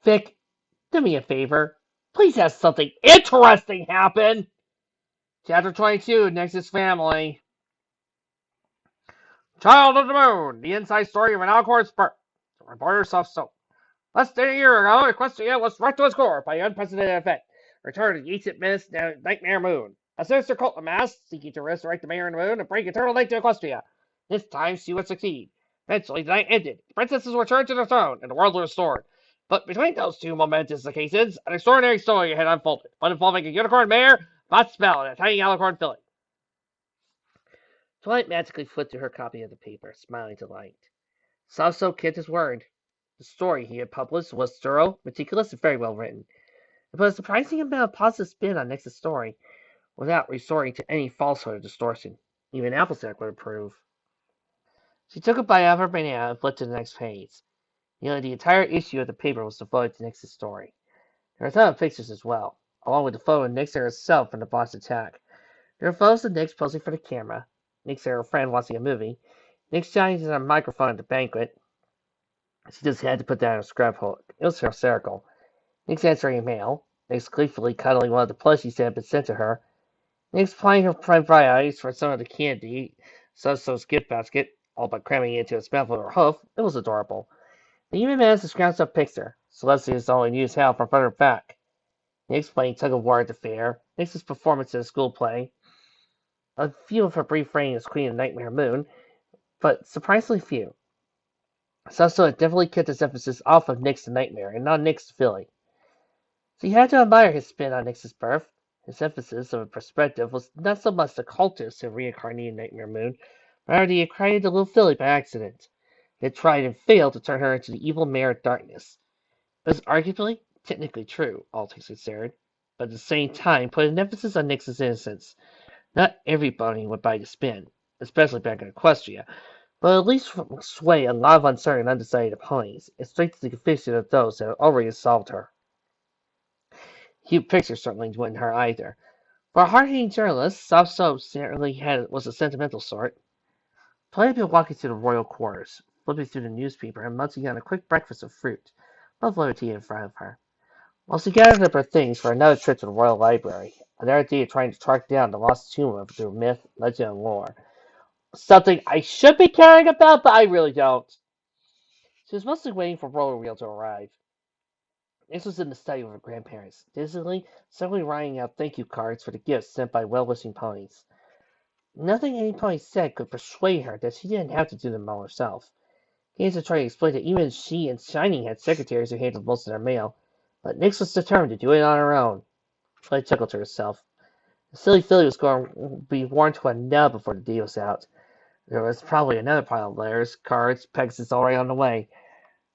Vic, do me a favor. Please have something interesting happen. Chapter 22, Nexus Family. Child of the Moon, the inside story of an Alcor's birth. The reporter soft soap. Less than a year ago, Equestria was wrecked to its core by an unprecedented event. Return to the ancient myth, Nightmare Moon. A sinister cult amassed, seeking to resurrect the Mayor and the Moon and bring eternal light to Equestria. This time, she would succeed. Eventually, the night ended. The princesses returned to their throne, and the world was restored. But between those two momentous occasions, an extraordinary story had unfolded, one involving a unicorn mayor, Bot Spell, and a tiny alicorn filly. Twilight magically flipped through her copy of the paper, smiling delight. Salso kept his word. The story he had published was thorough, meticulous, and very well written. It put a surprising amount of positive spin on Nix's story, without resorting to any falsehood or distortion. Even Applejack would approve. She took a bite out of her banana and flipped to the next page. Nearly the entire issue of the paper was devoted to Nix's story. There were a ton of pictures as well, along with the photo of Nix herself from the boss attack. There were photos of Nix posing for the camera, Nix and her friend watching a movie, Nix shouting on a microphone at the banquet. She just had to put down her scrapbook. It was hysterical. Nix answering a mail, Nix gleefully cuddling one of the plushies that had been sent to her, Nix plying her friend bright eyes for some of the candy, So's gift basket, all but cramming it into its mouth with her hoof. It was adorable. They even managed to scrounge up picture. Celestia's only news how from front her back. Nix playing tug of war at the fair, Nix's performance at a school play, a few of her brief reign as Queen of Nightmare Moon, but surprisingly few. Susso had definitely kept his emphasis off of Nix the Nightmare and not Nix the Filly. She had to admire his spin on Nix's birth. His emphasis of a perspective was not so much the cultist who reincarnated Nightmare Moon, but rather he had created the little filly by accident. He had tried and failed to turn her into the evil mare of darkness. It was arguably, technically true, all things considered, but at the same time put an emphasis on Nix's innocence. Not everybody would buy the spin, especially back in Equestria, but at least sway a lot of uncertain and undecided opponents, and strengthen the conviction of those that had already solved her. Cute pictures certainly wouldn't hurt either. For a hard-hitting journalist, Soft Soap certainly was a sentimental sort. Play had been walking through the royal quarters, flipping through the newspaper and munching on a quick breakfast of fruit, buffalo tea in front of her, while she gathered up her things for another trip to the royal library, another day of trying to track down the lost tomb through myth, legend, and lore. Something I should be caring about, but I really don't. She was mostly waiting for Roller Wheel to arrive. This was in the study with her grandparents, dizzily, suddenly writing out thank you cards for the gifts sent by well-wishing ponies. Nothing any pony said could persuade her that she didn't have to do them all herself. Gaines had tried to explain that even she and Shining had secretaries who handled most of their mail, but Nix was determined to do it on her own. She chuckled to herself. The silly filly was going to be worn to a nub before the day was out. There was probably another pile of letters, cards, Pegasus already on the way.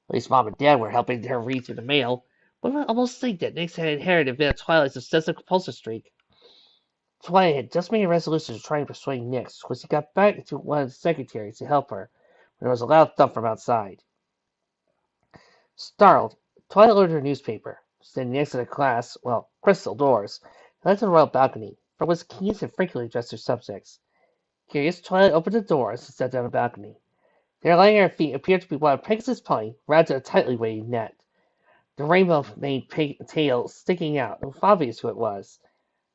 At least Mom and Dad were helping her read through the mail. One would almost think that Nix had inherited Van Twilight's obsessive compulsive streak. Twilight had just made a resolution to try and persuade Nix when she got back to one of the secretaries to help her when there was a loud thump from outside. Startled, Twilight loaded her newspaper, standing next to the glass, crystal doors, and led to the royal balcony, from which kings had frequently addressed their subjects. Curious, Twilight opened the doors and sat down on the balcony. There, lying at her feet, appeared to be one of Pegasus' pony, wrapped in a tightly weighted net. The rainbow-made tail sticking out, it was obvious who it was.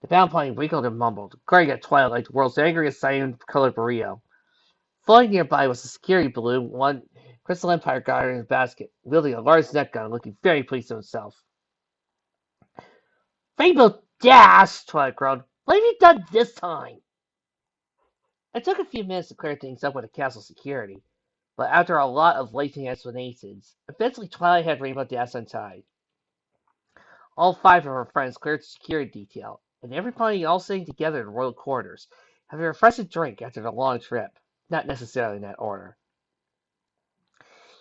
The bound pony wiggled and mumbled, glaring at Twilight like the world's angriest cyan-colored burrito. Floating nearby was a security balloon one Crystal Empire got in his basket, wielding a large net gun, looking very pleased with himself. Rainbow Dash! Twilight groaned. What have you done this time? It took a few minutes to clear things up with the castle security, but after a lot of lengthy explanations, eventually Twilight had Rainbow Dash untied. All five of her friends cleared the security detail, and everybody all sitting together in the royal quarters, having a refreshing drink after the long trip. Not necessarily in that order.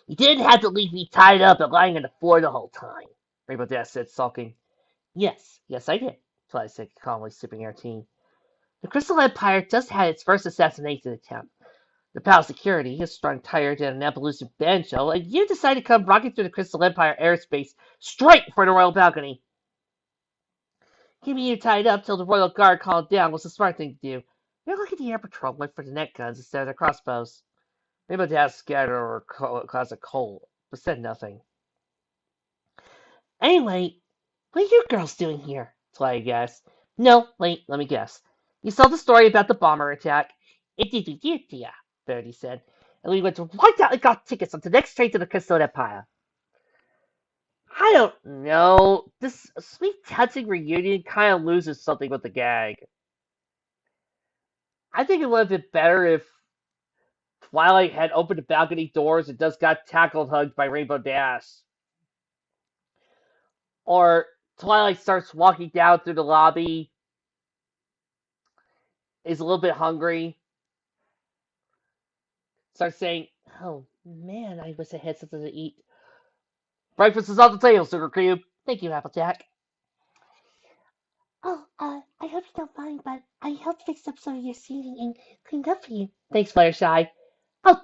You didn't have to leave me tied up and lying on the floor the whole time, Rainbow Dash said, sulking. Yes, I did, Twilight said, calmly sipping her tea. The Crystal Empire just had its first assassination attempt. The palace security is strung tired in an Appalachian banjo, and you decide to come rocking through the Crystal Empire airspace straight for the royal balcony. Keeping you tied up till the royal guard called down was the smart thing to do. You're lucky the air patrol went for the net guns instead of the crossbows. Rainbow Dash scattered over a cloud of coal, but said nothing. Anyway, what are you girls doing here? Twilight asked. No, wait, let me guess. You saw the story about the bomber attack. It, Verity said. And we went right out and got tickets on the next train to the Crystal Empire. I don't know. This sweet touching reunion kind of loses something with the gag. I think it would have been better if Twilight had opened the balcony doors and just got tackled hugged by Rainbow Dash. Or Twilight starts walking down through the lobby, is a little bit hungry, starts saying, "Oh man, I wish I had something to eat." Breakfast is on the table, Sugar Cube. Thank you, Applejack. Oh, I hope you don't mind, but I helped fix up some of your seating and cleaned up for you. Thanks, Fluttershy. Oh,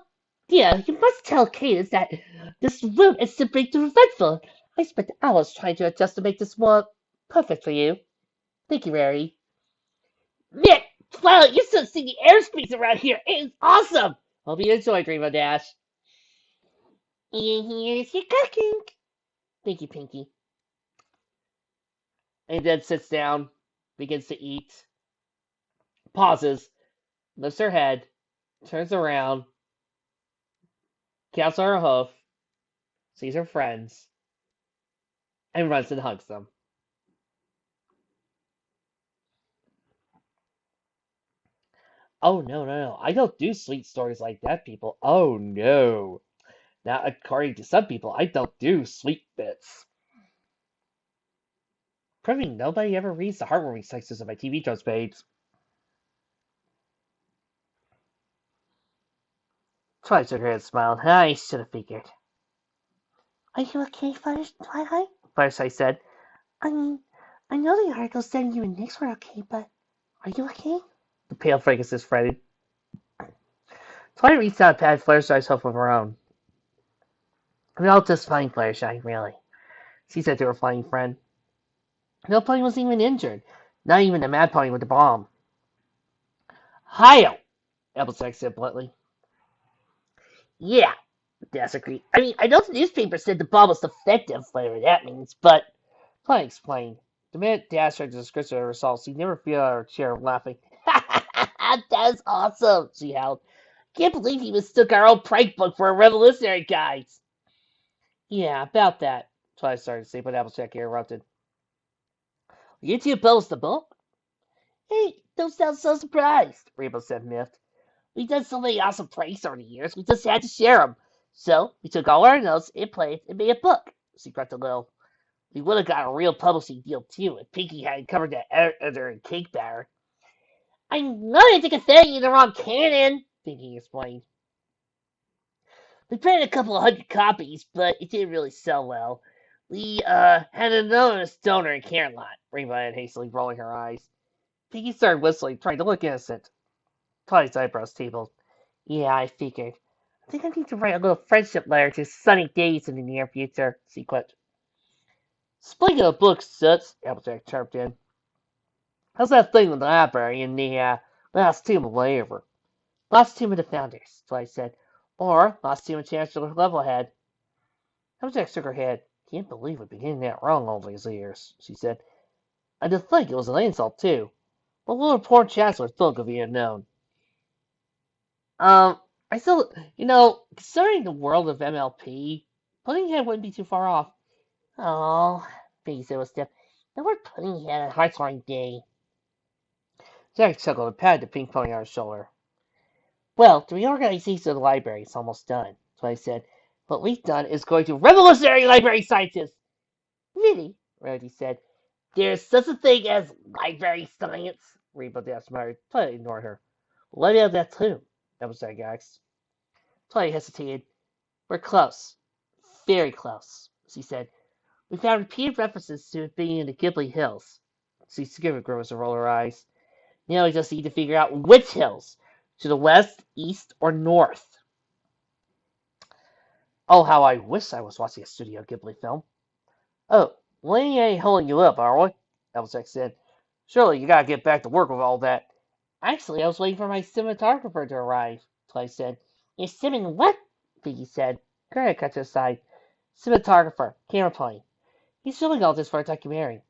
dear, you must tell Cadence that this room is simply dreadful. I spent hours trying to adjust to make this more perfect for you. Thank you, Rarity. Man, Twilight, you should see the airspace around here. It is awesome. Hope you enjoy, Rainbow Dash. And here's your cooking. Thank you, Pinky. And then sits down, begins to eat, pauses, lifts her head, turns around, counts on her hoof, sees her friends, and runs and hugs them. Oh, no, no, no. I don't do sweet stories like that, people. Oh, no. Now, according to some people, I don't do sweet bits. Proving nobody ever reads the heartwarming sections of my TV Tropes page. Twilight shook her head and smiled. I should have figured. Are you okay, Twilight? Fluttershy said. I mean, I know the article said you and Nyx were okay, but are you okay? The pale Frankincense fretted. Twilight reached out and patted Fluttershy's hoof with her own. "We're all just fine, Fluttershy, really," she said to her flying friend. No pony was even injured, not even the mad pony with the bomb. Heil! Applejack said bluntly. Yeah, Dash agreed. I mean, I know the newspaper said the bomb was defective, whatever that means, but Twilight explained. The minute Dash heard the description of her assault, she never fell out of her chair laughing. That's awesome, she howled. Can't believe he mistook our old prank book for a revolutionary guides. Yeah, about that, Twilight started to say, but Applejack interrupted. You two post the book? Hey, don't sound so surprised, Rainbow said, miffed. We've done so many awesome pranks over the years, we just had to share them. So, we took all our notes and plans and made a book, she grunted a little. We would have got a real publishing deal, too, if Pinky hadn't covered that editor and cake batter. I know they took a thing in the wrong canon, Pinky explained. We printed a couple of hundred copies, but it didn't really sell well. We, had another stoner in Camelot, Rainbow added hastily, rolling her eyes. Pinky started whistling, trying to look innocent. Twilight's eyebrows tabled. Yeah, I figured. I think I need to write a little friendship letter to Sunny Days in the near future, she quipped. Speaking of books, Soots, Applejack chirped in. How's that thing with the library in the, last tomb of whatever? Last tomb of the founders, Twilight said. Or last tomb of Chancellor Levelhead. Applejack shook her head. Can't believe we've been getting that wrong all these years, she said. I did think it was an insult, too. What will the poor Chancellor think if he had known? I still, considering the world of MLP, Puddinghead wouldn't be too far off. Oh, Piggy said with stiff. The word Puddinghead had a heartwarming day. Jack chuckled and patted the pink pony on his shoulder. Well, the reorganization of the library is almost done, so I said. What we've done is going to revolutionary library sciences. Really? Rarity said. There's such a thing as library science, Rainbow Dash muttered. Twilight ignored her. Let me have that too, Applejack asked. Twilight hesitated. We're close. Very close, she said. We found repeated references to it being in the Ghibli Hills. She skipped a grimace and rolled her eyes. Now we just need to figure out which hills. To the west, east, or north. Oh, how I wish I was watching a Studio Ghibli film. Oh, we ain't holding you up, are we? Applejack said. Surely you gotta get back to work with all that. Actually, I was waiting for my cinematographer to arrive, Twilight said. You're simming what? Piggy said. Go ahead, cut to the side. Cinematographer, camera pony. He's filming all this for a documentary.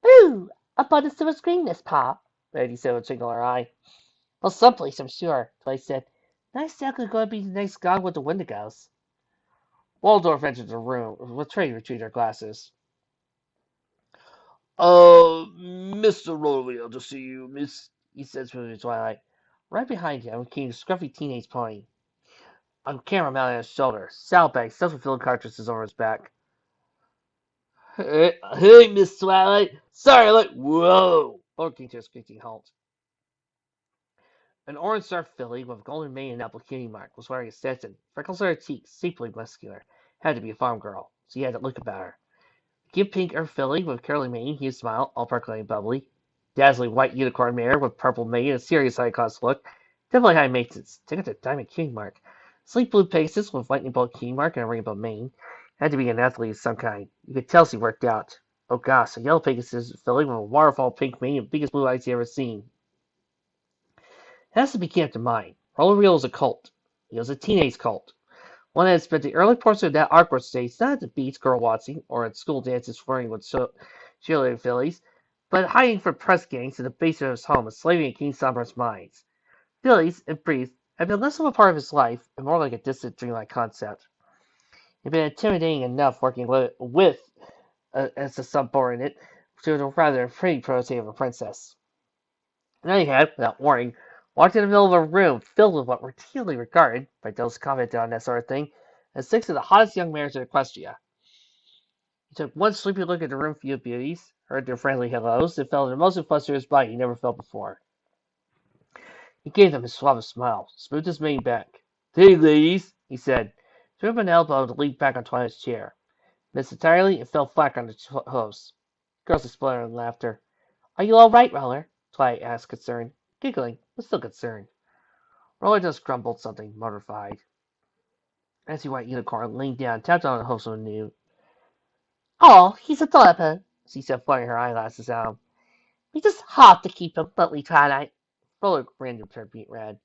Ooh, up on the silver screen, Miss Pa, Betty said with a twinkle in her eye. Well, someplace, I'm sure, Dwight said. Not exactly going to be the next Gone with the Wendigos. Waldorf entered the room, with Trey retrieved her glasses. Mr. Rolio, to see you, miss, he said through the twilight. Right behind him came a scruffy teenage pony. On camera mounted on his shoulder, saddlebags stuffed with filled cartridges over his back. Hey, Miss Twilight. Sorry, like, whoa! Lord came to a screeching halt. An orange surf filly with a golden mane and apple cutie mark was wearing a Stetson, freckles on her cheeks, steeply muscular. Had to be a farm girl, so he had to look about her. Give pink earth filly with curly mane, he smiled, all sparkling and bubbly. Dazzling white unicorn mare with purple mane and a serious high-cost look. Definitely high maintenance. Took it to diamond cutie mark. Sleek blue Pegasus with lightning bolt cutie mark and a rainbow mane. Had to be an athlete of some kind. You could tell she worked out. Oh gosh, a yellow Pegasus filly with a waterfall pink mane and biggest blue eyes you ever seen. It has to be kept in mind. Roller Reel was a cult. It was a teenage cult. One that had spent the early portion of that awkward stage not at the beach girl watching or at school dances flirting with cheerleading fillies, but hiding from press gangs in the basement of his home and slaving at King Sombra's mines. Fillies, in brief, had been less of a part of his life and more like a distant dreamlike concept. It had been intimidating enough working with as a subordinate to a rather pretty protege of a princess. And then he had, without warning, walked in the middle of a room filled with what were routinely regarded, by those commenting on that sort of thing, as six of the hottest young mares in Equestria. He took one sleepy look at the room full of beauties, heard their friendly hellos, and felt an emotion flush through his body he never felt before. He gave them his suave smile, smoothed his mane back. Hey, ladies, he said, threw up an elbow to leap back on Twilight's chair. Missed entirely and fell flat on the host. Girls exploded in laughter. Are you all right, Roller? Twilight asked, concerned. Giggling, but still concerned. Roller just grumbled something, mortified. Nancy White Unicorn leaned down, tapped on the host of new. Oh, he's a adorable, she said, fluttering her eyelashes at him. We just have to keep him, but we Twilight. Roller grinned and turned beet red.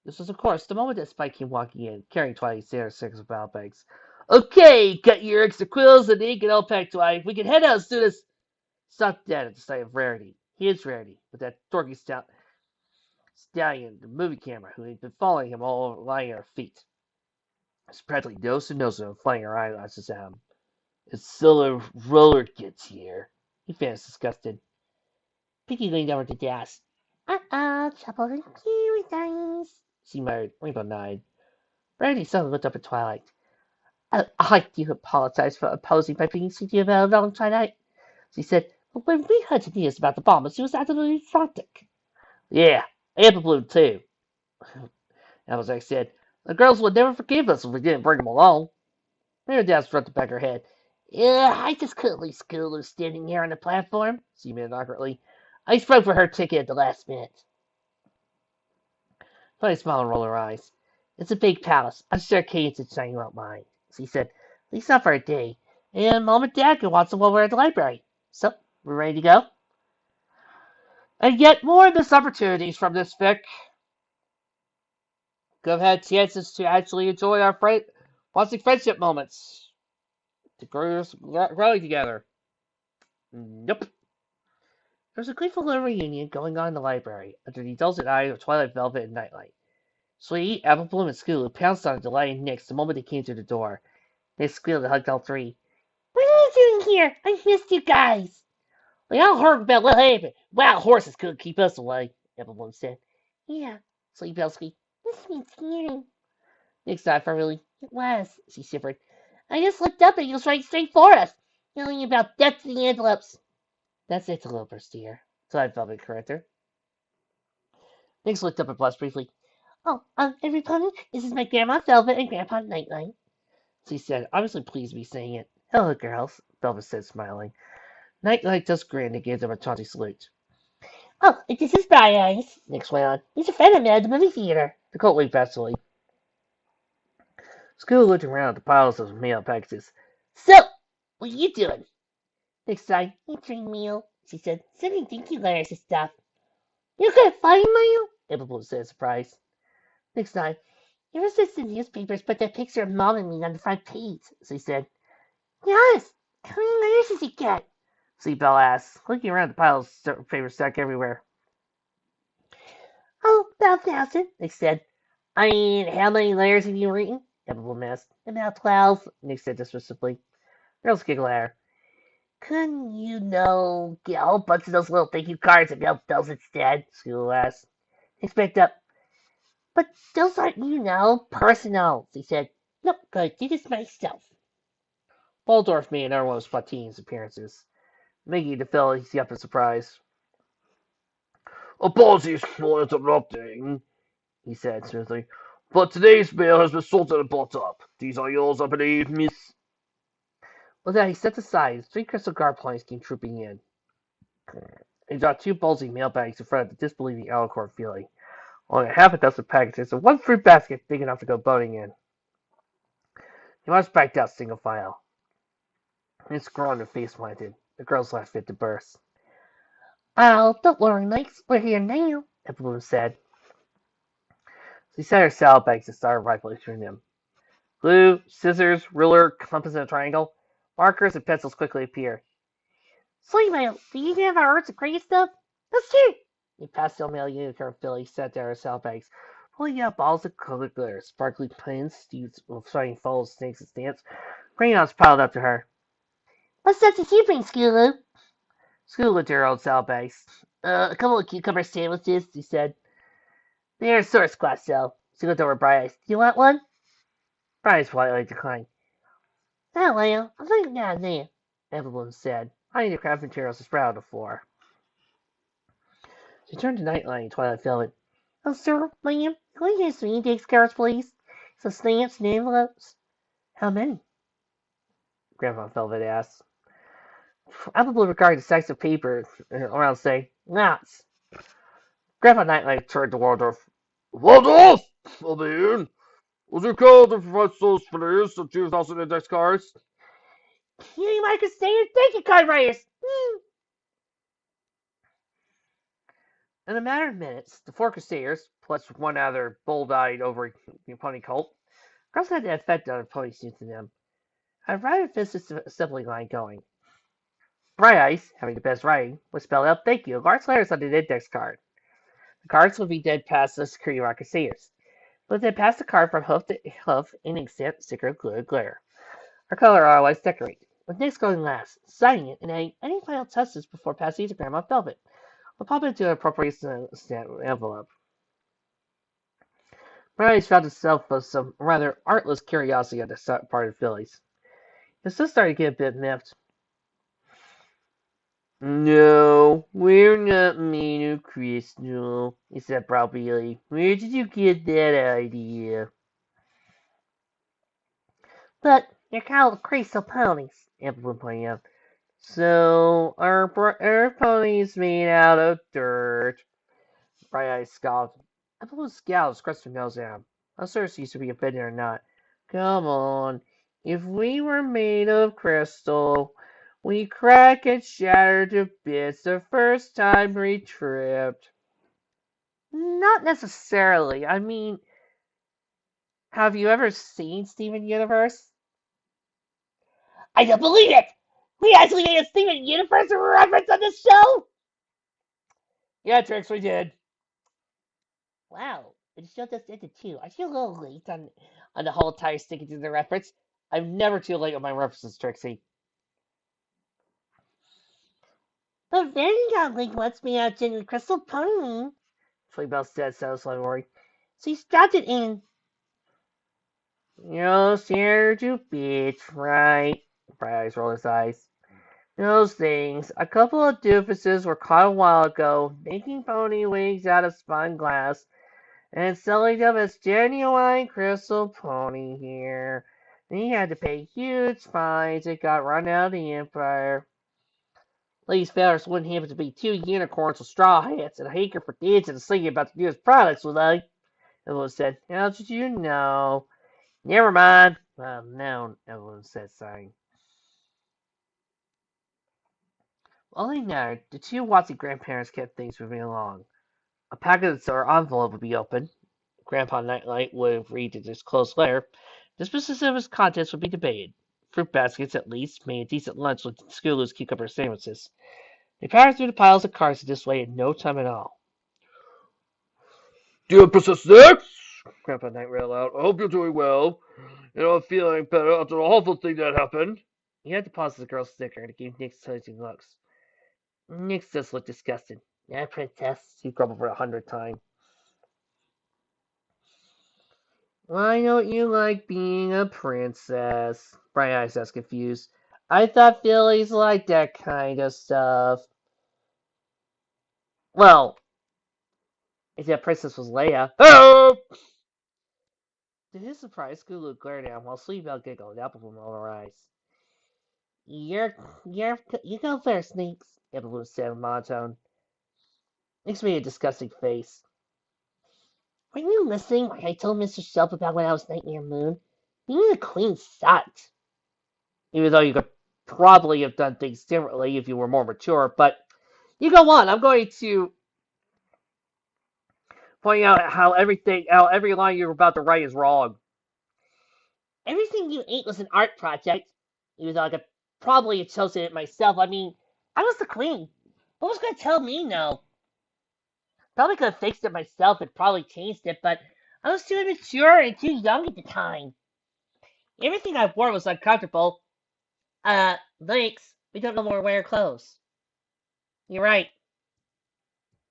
This was, of course, the moment that Spike came walking in, carrying Twilight's dinner six of battle bags. Okay, cut your extra quills and ink and all packed, Twilight. We can head out as soon as. Stopped dead at the sight of Rarity. His Rarity, with that dorky stallion, the movie camera, who had been following him all over, lying at her feet. It's practically nose to nose with him, flying her eyelashes at him. It's Silver Roller gets here. He finished, disgusted. Pinky leaned over to desk. Trouble in paradise, she muttered. Rainbow nodded. Rarity suddenly looked up at Twilight. I do apologize for opposing my being to you about a long Twilight, she said. But when we heard the news about the bombers, she was absolutely frantic. Yeah, Amber Bloom, too, Applejack said. The girls would never forgive us if we didn't bring them along. Mary Dad stroked the back of her head. Yeah, I just couldn't leave Schoolers standing here on the platform, she admitted awkwardly. I spoke for her ticket at the last minute. Funny smile and rolled her eyes. It's a big palace. I'm sure Kate's and Shiny won't mind, she said. At least not for a day. And Mom and Dad can watch them while we're at the library. So, we're ready to go? And yet more missed opportunities from this fic. Could have had chances to actually enjoy our watching friendship moments. To growing together. Nope. There was a gleeful little reunion going on in the library under the indulgent eye of Twilight Velvet and Nightlight. Sweetie, Apple Bloom, and Scooter pounced on delighted Nix the moment they came through the door. They squealed and hugged all three. What are you doing here? I missed you guys. We all heard about what happened. Wild horses couldn't keep us away, Apple Bloom said. Yeah, Sleepy Belsky. This means hearing. Nix nodded fervently. It was, she shivered. I just looked up and he was right straight for us, yelling about death to the antelopes. That's interlopers, dear, Twilight Velvet corrected her. Nix looked up at Blush briefly. Oh, everybody, this is my Grandma Velvet and Grandpa Nightlight, she said, obviously pleased to be saying it. Hello, girls, Velvet said, smiling. Nightlight just grinned and gave them a taunty salute. Oh, this is Bright Eyes, Nix went on. He's a friend of mine at the movie theater. The colt winked vastly. School looked around at the piles of mail packages. So, what are you doing? Nix sighed. Entering mail, she said. Sending thank you letters and stuff. You got flying mail? Apple said, surprised. Nix nodded. Ever since the newspapers put that picture of Mom and me on the front page, she said. Yes, coming letters get? Seatbelt asked, looking around the pile of paper stacked everywhere. Oh, about 1,000, they said. I mean, how many layers have you written? Everyone asked. About 12, Nick said dismissively. Girls giggled at her. Couldn't you get a whole bunch of those little thank you cards and mail those instead? School asked. He picked up. But those aren't, personal, he said. Nope, gonna do this myself. Waldorf made another one of Spatine's appearances, making the fellas up in surprise. Apologies for interrupting, he said smoothly, but today's mail has been sorted and brought up. These are yours, I believe, miss. With that, he stepped aside. 3 crystal guard planes came trooping in. He dropped 2 bulging mail bags in front of the disbelieving Alicorn Feely, only half a dozen packages and 1 fruit basket big enough to go boating in. He marched back out single file. His grown and face planted. The girls laughed fit to burst. Oh, don't worry, Max. We're here now, everyone said. She set her salad bags and started rifling through them. Glue, scissors, ruler, compass, and a triangle. Markers and pencils quickly appeared. Mail, do you have our arts and crate stuff? Let's see. The pastel mail unicorn Philly sat down her salad bags, pulling out balls of colored glitter, sparkly pens, stews with shining folds, snakes, and stamps. Crayons piled up to her. What stuff did you bring, Scootaloo? Scootaloo looked at her old salad bags. A couple of cucumber sandwiches, she said. They're sort of squash, though. She looked over at Bright Eyes. Do you want one? Bright Eyes politely declined. No, Leo. I'm thinking down there, Evelyn said, hiding the craft materials to spread on the floor. She turned to Nightline and Twilight Velvet. Oh, sir, ma'am, can we get some index cards, please? Some stamps and envelopes. How many? Grandpa Velvet asked. Apple regarded the stacks of paper around, say, lots. Grandpa Nightlight turned to Waldorf. Waldorf! I mean, would you call the professors please of 2,000 index cards? You might standard thank you card writers. In a matter of minutes, the 4 crusaders, plus one other bold-eyed over pony cult, girls had the effect on pony suits in them. I'd rather this assembly line going. Bright Eyes, having the best writing, would spell out thank you large letters on the index card. The cards would be dead past the security rock crusaders, but they pass the card from hoof to hoof in instant sticker glue glitter. Her color otherwise decorated, with Nick's going last, signing it and adding any final touches before passing it to Grandma Velvet. We'll pop it into an appropriate stamp envelope. Bright found himself with some rather artless curiosity on the part of Phillies. He was still starting to get a bit miffed. No, we're not made of crystal, he said browbeatingly. Where did you get that idea? But you're called crystal ponies, Evelyn pointed out. So our ponies made out of dirt. Bright Eyes scowled. Evelyn scowled, scratched her nose at him. I'm sure she used to be offended or not. Come on. If we were made of crystal, we crack and shatter to bits the first time we tripped. Not necessarily. I mean, have you ever seen Steven Universe? I don't believe it! We actually made a Steven Universe reference on this show? Yeah, Trix, we did. Wow, the show just ended too. I feel a little late on the whole entire sticking to the reference. I'm never too late on my references, Trixie. But Vanguard Link wants me out in the Crystal Pony, Fleabelle said, satisfied worried. So he dropped it in. You'll share to bits, right? Bright Eyes rolled his eyes. Those things. A couple of doofuses were caught a while ago, making pony wigs out of spun glass, and selling them as genuine crystal pony here. And he had to pay huge fines and got run out of the Empire. These fellas wouldn't happen to be 2 unicorns with straw hats and a hanker for dancing and singing about the newest products, would they? Evelyn said. How did you know? Never mind. Well, no, Evelyn said, sighing. While they nodded, the 2 Watsy grandparents kept things moving along. A package or envelope would be opened. Grandpa Nightlight would read the disclosed letter. The specifics of its contents would be debated. fruit baskets at least, made a decent lunch with Skulu's cucumber sandwiches. They powered through the piles of cards this way in no time at all. Dear Princess Six, Grandpa Knight read aloud, I hope you're doing well. I'm feeling better after the awful thing that happened. He had to pause the girl's snicker and gave Nix touching looks. Nix just looked disgusted. Yeah, princess, he grumbled for 100th time. Why don't you like being a princess? Bright Eyes asked confused. I thought fillies liked that kind of stuff. Well, if that princess was Leia. Help! To his surprise, Skulu glared at him while Sleepbell giggled, apple bloom all her eyes. You go first, Nix, apple bloom said in monotone. Nix made a disgusting face. Were you listening when I told Mr. Shelp about when I was Nightmare Moon? Being a queen sucked. Even though you could probably have done things differently if you were more mature, but you go on. I'm going to point out how every line you're about to write is wrong. Everything you ate was an art project. Even though I could probably have chosen it myself. I mean, I was the queen. What was going to tell me no? Probably could have fixed it myself and probably changed it, but I was too immature and too young at the time. Everything I wore was uncomfortable. Thanks. We don't no more wear clothes. You're right.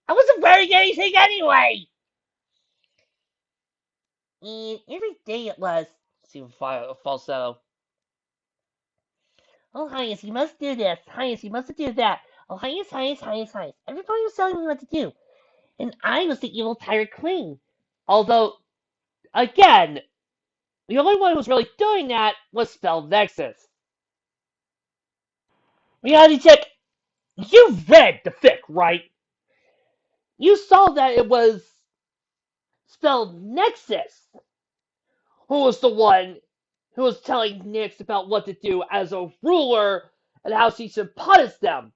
I wasn't wearing anything anyway! And every day it was. Super falsetto. Oh, Highness, you must do this. Highness, you must do that. Oh, Highness. Everybody was telling me what to do. And I was the evil pirate queen. Although, again, the only one who was really doing that was Spell Nexus. Reality check. You read the fic, right? You saw that it was Spell Nexus who was the one who was telling Nix about what to do as a ruler and how she should punish them.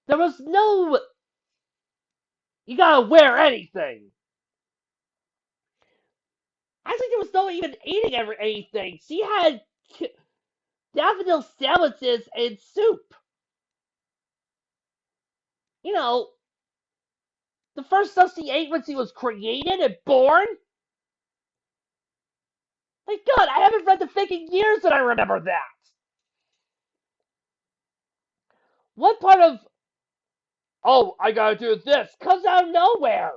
There was no, you gotta wear anything. Actually, there was no even eating anything. She had daffodil sandwiches and soup. You know, the first stuff she ate when she was created and born. My God, I haven't read the fic in years and I remember that. What part of, oh, I gotta do this, comes out of nowhere?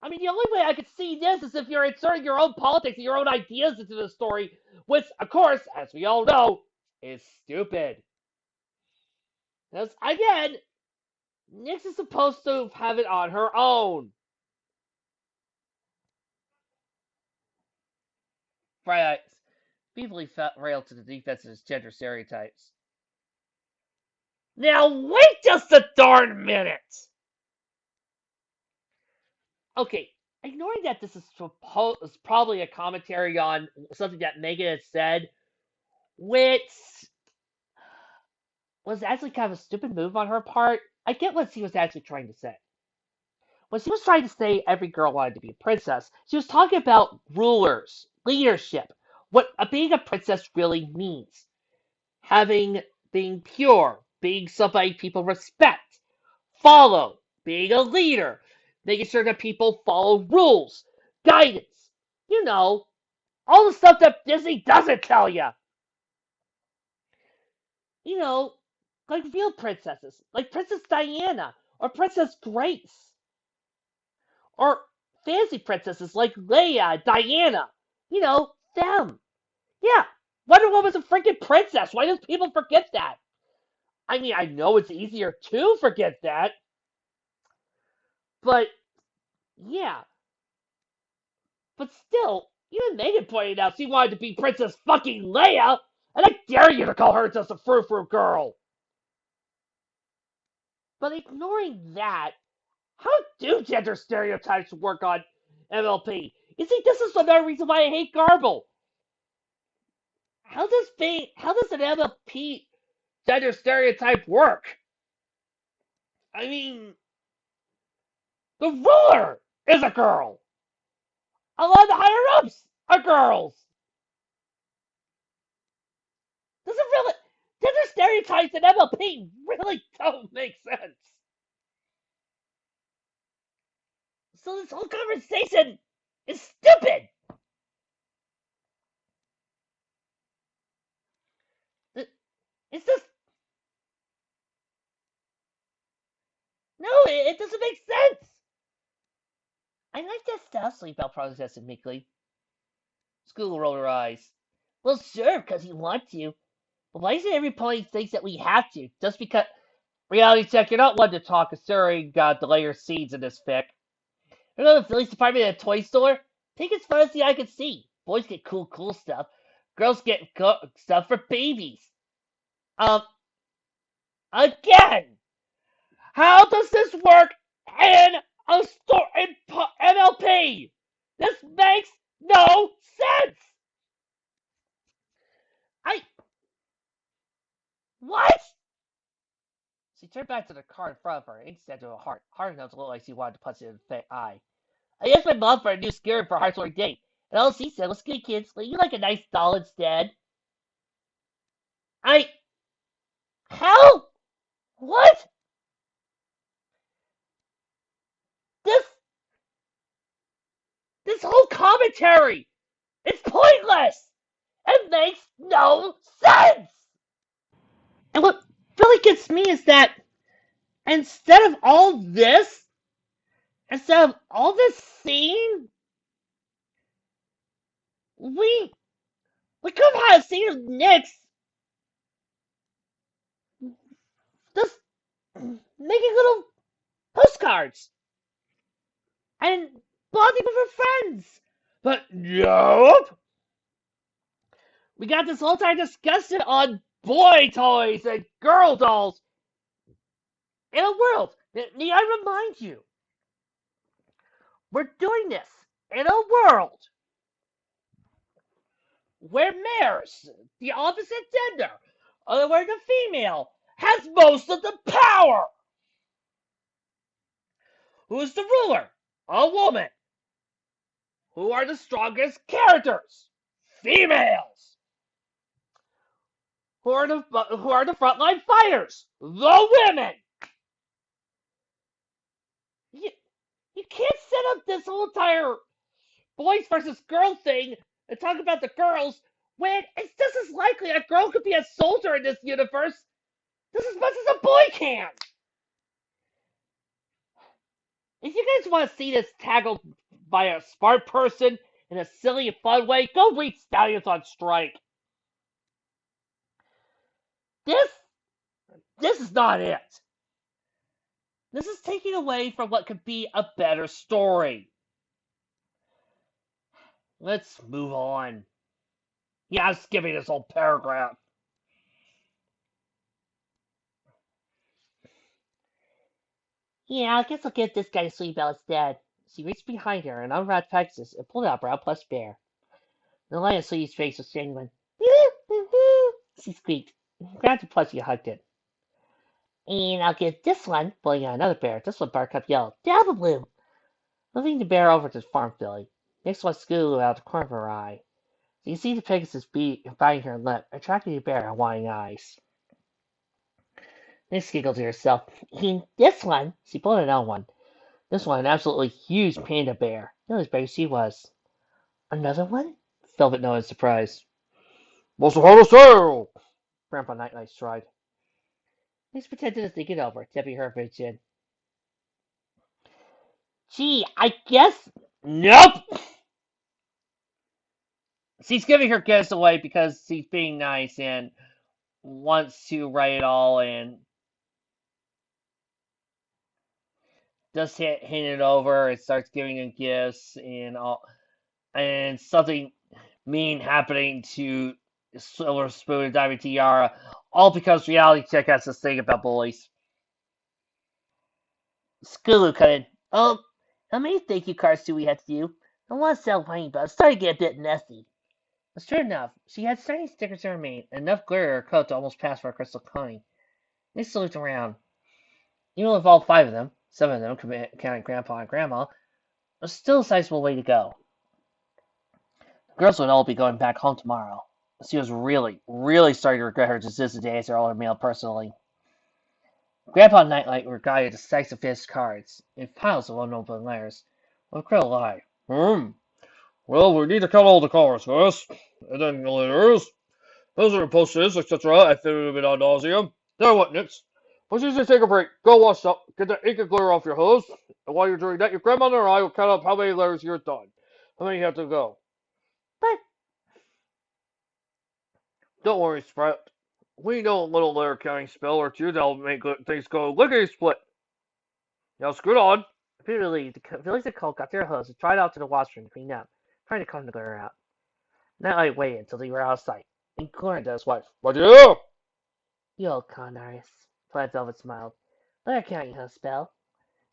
I mean, the only way I could see this is if you're inserting your own politics and your own ideas into the story, which, of course, as we all know, is stupid. Because, again, Nyx is supposed to have it on her own. Right? People rail to the defense of his gender stereotypes. Now, wait just a darn minute! Okay, ignoring that this is probably a commentary on something that Megan had said, which was actually kind of a stupid move on her part. I get what she was actually trying to say. When she was trying to say every girl wanted to be a princess, she was talking about rulers, leadership, what being a princess really means. Being pure, being somebody people respect, follow, being a leader, making sure that people follow rules, guidance. You know, all the stuff that Disney doesn't tell you. You know, like real princesses, like Princess Diana or Princess Grace, or fancy princesses like Leia, Diana. You know, them. Yeah, Wonder Woman's a freaking princess. Why do people forget that? I mean, I know it's easier to forget that, but yeah, but still, even Megan pointed out she wanted to be Princess fucking Leia, and I dare you to call her just a frou-frou girl. But ignoring that, how do gender stereotypes work on MLP? You see, this is another reason why I hate Garble. How does an MLP gender stereotype work? I mean, the ruler is a girl. A lot of the higher ups are girls. doesn't really. Gender stereotypes in MLP really don't make sense. So this whole conversation is stupid. It's just no. It doesn't make sense. I like that stuff. Sleepout protested meekly. School rolled her eyes. Well, sure, because you want to. But why is it everybody thinks that we have to? Just because reality check, you're not one to talk, considering the layer seeds in this fic. You know the Phillies department at a toy store? Take as far as the eye can see. Boys get cool stuff. Girls get stuff for babies. Um, again, how does this work in a store in NLP? This makes no sense. I what? She turned back to the car in front of her, instead to a heart. Hard enough to look like she wanted to punch it in the eye. I asked my mom for a new skirt for a heartwarming date, and all she said was, "Good kids, will you like a nice doll instead?" I how? What? This this whole commentary is pointless. It makes no sense. And what really gets me is that instead of all this, instead of all this scene, we we could have had a scene of Nyx just making little postcards and bonding with her friends. But nope. We got this whole time discussion on boy toys and girl dolls in a world. May I remind you, we're doing this in a world where mares, the opposite gender, other word the female, has most of the power. Who's the ruler? A woman. Who are the strongest characters? Females. Who are the frontline fighters? The women. You, you can't set up this whole entire boys versus girls thing and talk about the girls when it's just as likely a girl could be a soldier in this universe just as much as a boy can. If you guys want to see this tackled by a smart person in a silly and fun way, go read Stallions on Strike. This this is not it. This is taking away from what could be a better story. Let's move on. Yeah, I'm skipping this whole paragraph. Yeah, I guess I'll give this guy a sweet bell instead. She reached behind her and unwrapped packages and pulled out a brown plush bear. The lion's sweetie's face was genuine. She squeaked. Grabbed the plushie and hugged it. And I'll give this one, pulling out another bear. This one barked up yellow. Double blue! Moving the bear over to the farm filly. Next one Scootaloo out of the corner of her eye. So you see the Pegasus biting her lip, attracting the bear and wanting eyes. Nick giggled to herself. This one, she pulled another one. This one, an absolutely huge panda bear. Nearly as big as she was. Another one? Velvet nodded in surprise. What's the hardest sale? Grandpa Nightlight sighed. Nick pretended to think it over, tipping her for chin. Gee, I guess. Nope! She's giving her gifts away because she's being nice and wants to write it all and just hand it over and starts giving them gifts and all, and something mean happening to Silver Spoon and Diamond Tiara, all because reality check has this thing about bullies. Scootaloo cut in. How many thank you cards do we have to do? I want to sell money, but it's starting to get a bit messy. But sure enough, she had shiny stickers in her mane and enough glitter in her coat to almost pass for a crystal coin. They looked around. Even with all 5 of them, 7 of them, counting Grandpa and Grandma, was still a sizable way to go. The girls would all be going back home tomorrow. She was really, really starting to regret her decision to answer all her mail personally. Grandpa Nightlight regarded the stacks of finished cards and piles of unopened letters with a critical eye. Well, we need to count all the cards first, and then the letters. Those are the posters, etc. I filled it ad nauseum. Now what next? Let's just take a break. Go wash up. Get the ink and glitter off your hose. And while you're doing that, your grandmother and I will count up how many letters you're done. How many you have to go. But Don't worry, Sprout. We know a little letter counting spell or two that'll make things go lickety split. Now scoot on. repeatedly, Felix and Cole got their hose and tried out to the washroom to clean up, trying to calm the glitter out. Nightlight waited until they were out of sight, and glared at his wife. What do you do? You old con artist. Plaid Velvet smiled. Letter counting, huh, spell?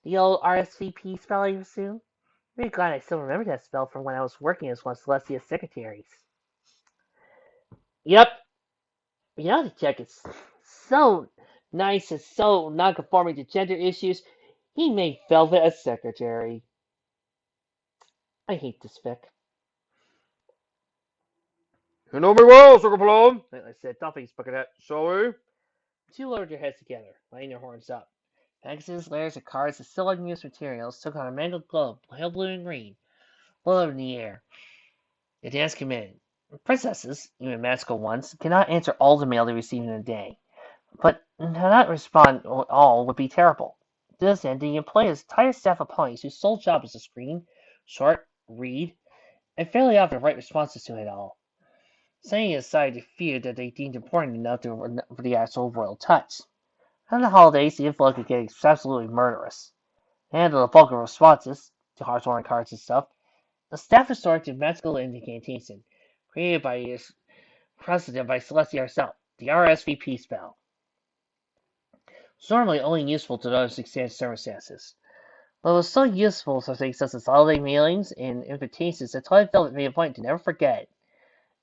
The old RSVP spell, I assume? Very glad I still remember that spell from when I was working as one of Celestia's secretaries. Yep. Reality check is so nice and so non-conforming to gender issues. He made Velvet a secretary. I hate this fic. You know me well, Sugar Plum. I said, Duffy's book That, shall we? The two lowered their heads together, laying their horns up. Packages, layers of cards, and still unused materials took on a mangled globe, pale blue and green, floated in the air. The dance commenced. Princesses, even magical ones, cannot answer all the mail they receive in a day. But to not respond at all would be terrible. To this end, he employed his entire staff of ponies whose sole job was to screen, sort, read, and fairly often write responses to it all. Setting aside the fear that they deemed important enough for the actual royal touch. On the holidays, the inflow could get absolutely murderous. To handle the bulk of responses, to heartwarming cards and stuff, the staff resorted to magical incantation, created by precedent by Celestia herself, the RSVP spell. It's normally only useful to those extended circumstances, but it was so useful for things such as holiday mailings and invitations that Twilight Velvet made a point to never forget it,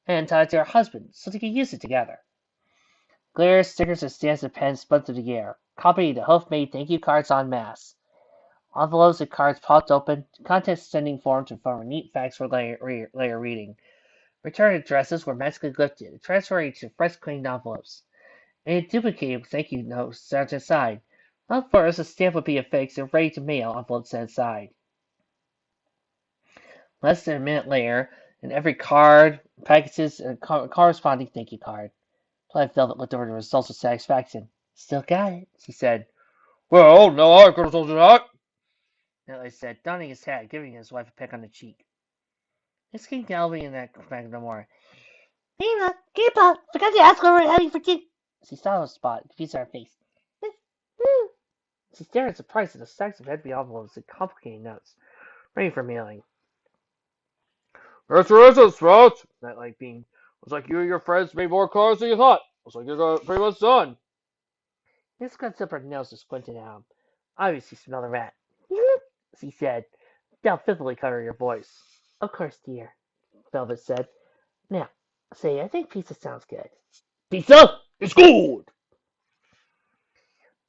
and tied it to her husband so they could use it together. Glares, stickers, and stamps and pens spun through the air, copying the hoof-made thank you cards en masse. Envelopes and cards popped open, contents sending forms to form a neat fax for later reading. Return addresses were magically lifted, transferring to fresh cleaned envelopes. And a duplicated thank you note sent inside. Not first, a stamp would be affixed and ready to mail envelope sent inside. Less than a minute later, and every card, packages, and corresponding thank you card. Plaid Velvet looked over the results with satisfaction. Still got it, she said. Well, now I could have told you that. Nightlight said, donning his hat, giving his wife a peck on the cheek. This King Galvin in that back no more. Nina, Grandpa, forgot to ask what we're having for tea. She saw the spot, confused on her face. She stared in surprise at the stacks of heavy envelopes and complicated notes, ready for mailing. Yes, there is a Sprout. Nightlight beamed. Looks like you and your friends made more cards than you thought. Looks like you're pretty much done. Miss cuts up her nose and squinted at him. Obviously smelled a rat. She said, now fitfully covering her voice. Of course, dear, Velvet said. Now, say, I think pizza sounds good. Pizza? It's good.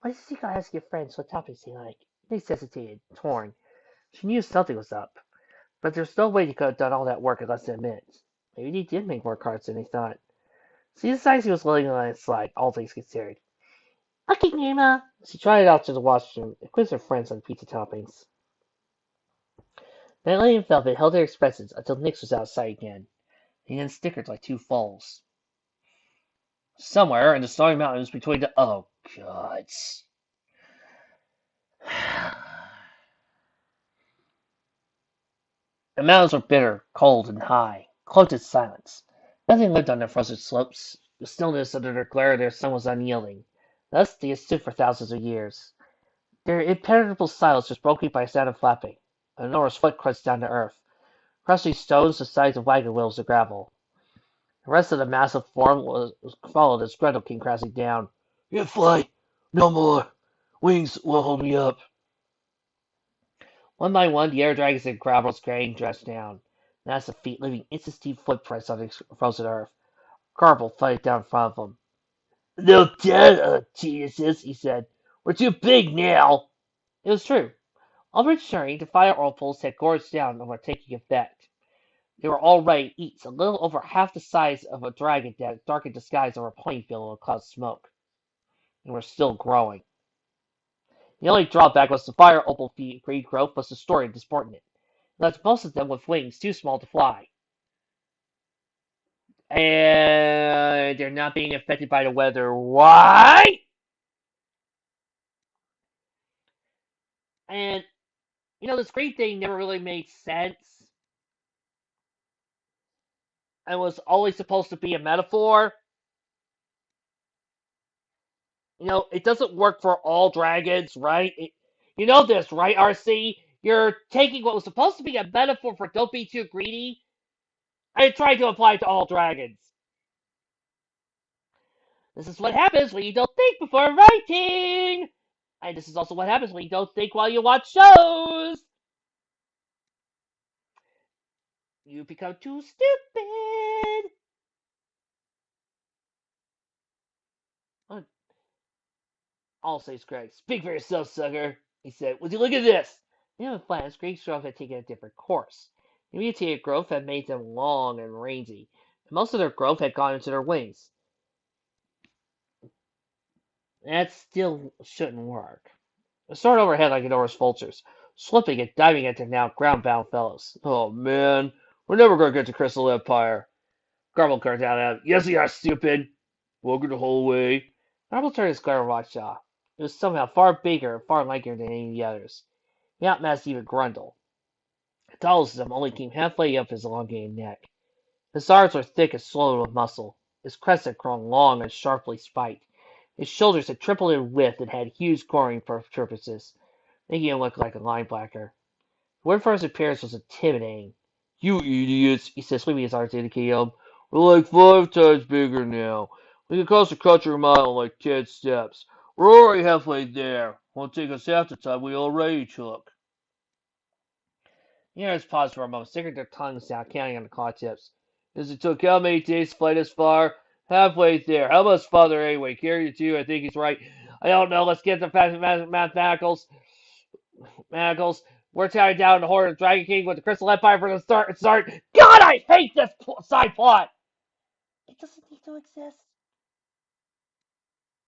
Why did you go ask your friends what toppings they like? They hesitated, torn. She knew something was up, but there was no way they could have done all that work in less than a minute. Maybe they did make more cards than they thought. She decided she was willing to let it slide, all things considered. Okay, Nima. She tried out to the washroom and quizzed her friends on pizza toppings. Nightlight and Velvet held their expressions until Nyx was out of sight again. They then snickered like two foals. Somewhere in the snowy mountains between the... Oh, gods. The mountains were bitter, cold, and high, cloaked in silence. Nothing lived on their frozen slopes. The stillness under the glare of their sun was unyielding. Thus they had stood for thousands of years. Their impenetrable silence was broken by a sound of flapping. An enormous foot crunched down to earth, crushing stones the size of wagon wheels to gravel. The rest of the massive form was followed as Gretel came crashing down. Can't fly. No more. Wings will hold me up. One by one, the air dragons and gravels dragged dressed down. Massive feet leaving instant footprints on the frozen earth. Garble thudded down in front of them. No doubt, geniuses, he said. We're too big now. It was true. All returning, the fire whirlpools had gorged down and were taking effect. They were already eats, a little over half the size of a dragon that darkened the skies over a playing field in a cloud of smoke, and were still growing. The only drawback was the fire opal green growth was distorted and disproportionate. It left most of them with wings too small to fly. And they're not being affected by the weather. Why? And this green thing never really made sense. And was always supposed to be a metaphor. It doesn't work for all dragons, right? You know this, right, RC? You're taking what was supposed to be a metaphor for don't be too greedy and trying to apply it to all dragons. This is what happens when you don't think before writing! And this is also what happens when you don't think while you watch shows! You become too stupid! I'll say Greg. Speak for yourself, sucker, he said. Would you look at this? The plans, Greg's growth had taken a different course. The mutated growth had made them long and rangy, and most of their growth had gone into their wings. That still shouldn't work. They soared overhead like enormous vultures, slipping and diving at their now ground-bound fellows. Oh man, we're never going to get to Crystal Empire. Garble called out, yes, we are, stupid. Welcome the whole way. Garble turned his glare and watched Shaw. It was somehow far bigger and far lankier than any of the others. He outmassed even Grundle. The tallest of them only came halfway up his elongated neck. His arms were thick and swollen with muscle. His crest had grown long and sharply spiked. His shoulders had tripled in width and had huge goring purposes, making him look like a linebacker. The word for his appearance was intimidating. You idiots, he said, sweeping his arms to indicate him. We're like 5 times bigger now. We can cross the country mile in like 10 steps. We're already halfway there. Won't take us half the time we already took. The others paused for a moment, sticking their tongues out, counting on the claw tips. It took how many days to fly this far? Halfway there. How much farther anyway? Carry it to you. I think he's right. I don't know. Let's get the mathematicals. Manacles. We're tearing down the Horde of Dragon King with the Crystal Empire for the start. God, I hate this side plot. It doesn't need to exist.